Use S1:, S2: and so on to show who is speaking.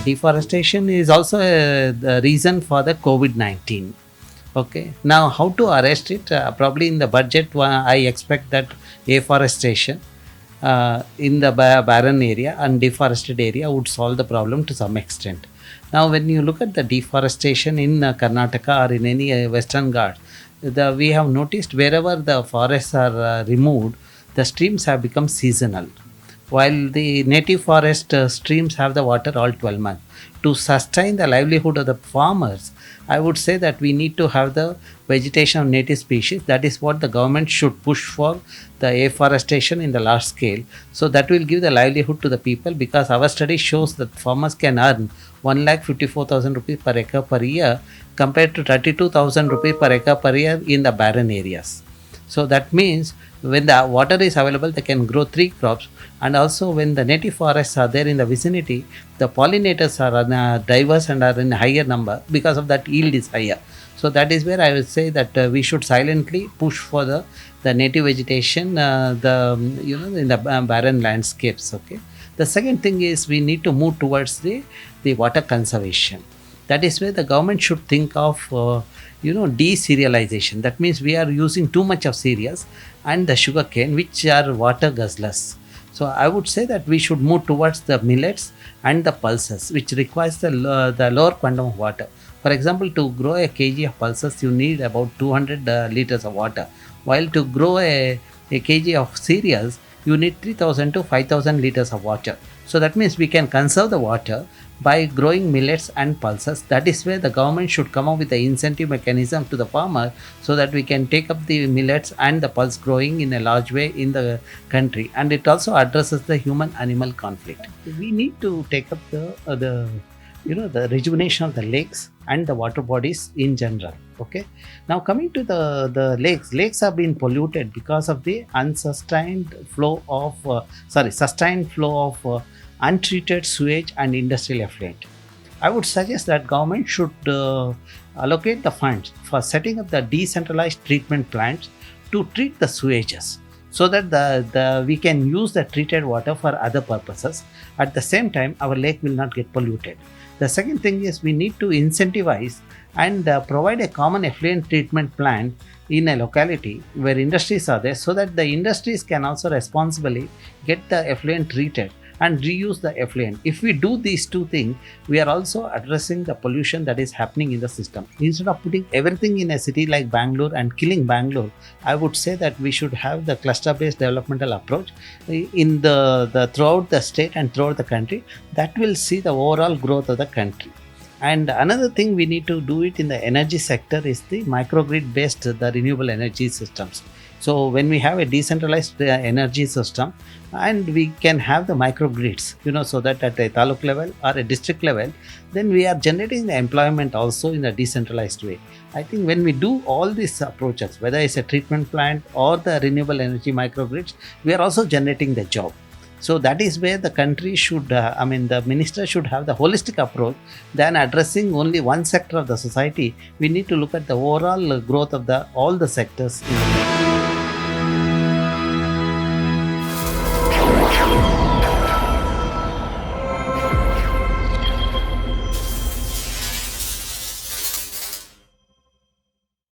S1: deforestation is also the reason for the COVID-19. Okay, now how to arrest it? Probably in the budget, I expect that afforestation in the barren area and deforested area would solve the problem to some extent. Now, when you look at the deforestation in Karnataka or in any Western Ghats, we have noticed wherever the forests are removed, the streams have become seasonal. While the native forest streams have the water all 12 months. To sustain the livelihood of the farmers, I would say that we need to have the vegetation of native species. That is what the government should push for, the afforestation in the large scale. So that will give the livelihood to the people, because our study shows that farmers can earn 1,54,000 rupees per acre per year compared to 32,000 rupees per acre per year in the barren areas. So that means when the water is available, they can grow 3 crops. And also when the native forests are there in the vicinity, the pollinators are diverse and are in higher number. Because of that, yield is higher. So that is where I would say that we should silently push for the native vegetation in the barren landscapes. Okay. The second thing is we need to move towards the water conservation. That is where the government should think of deserialization. That means we are using too much of cereals and the sugarcane, which are water guzzlers. So I would say that we should move towards the millets and the pulses, which requires the lower quantum of water. For example, to grow a kg of pulses, you need about 200 liters of water, while to grow a kg of cereals, you need 3,000 to 5,000 liters of water. So that means we can conserve the water by growing millets and pulses. That is where the government should come up with the incentive mechanism to the farmer, so that we can take up the millets and the pulse growing in a large way in the country. And it also addresses the human-animal conflict. We need to take up the rejuvenation of the lakes and the water bodies in general. Okay. Now coming to the lakes have been polluted because of the sustained flow of untreated sewage and industrial effluent. I would suggest that government should allocate the funds for setting up the decentralized treatment plants to treat the sewages, so that we can use the treated water for other purposes. At the same time, our lake will not get polluted. The second thing is we need to incentivize and provide a common effluent treatment plant in a locality where industries are there, so that the industries can also responsibly get the effluent treated and reuse the effluent. If we do these two things, we are also addressing the pollution that is happening in the system. Instead of putting everything in a city like Bangalore and killing Bangalore, I would say that we should have the cluster-based developmental approach in the throughout the state and throughout the country. That will see the overall growth of the country. And another thing we need to do it in the energy sector is the microgrid based the renewable energy systems. So when we have a decentralized energy system, and we can have the microgrids, so that at a taluk level or a district level, then we are generating the employment also in a decentralized way. I think when we do all these approaches, whether it's a treatment plant or the renewable energy microgrids, we are also generating the job. So that is where the country should, the minister should have the holistic approach than addressing only one sector of the society. We need to look at the overall growth of all the sectors in the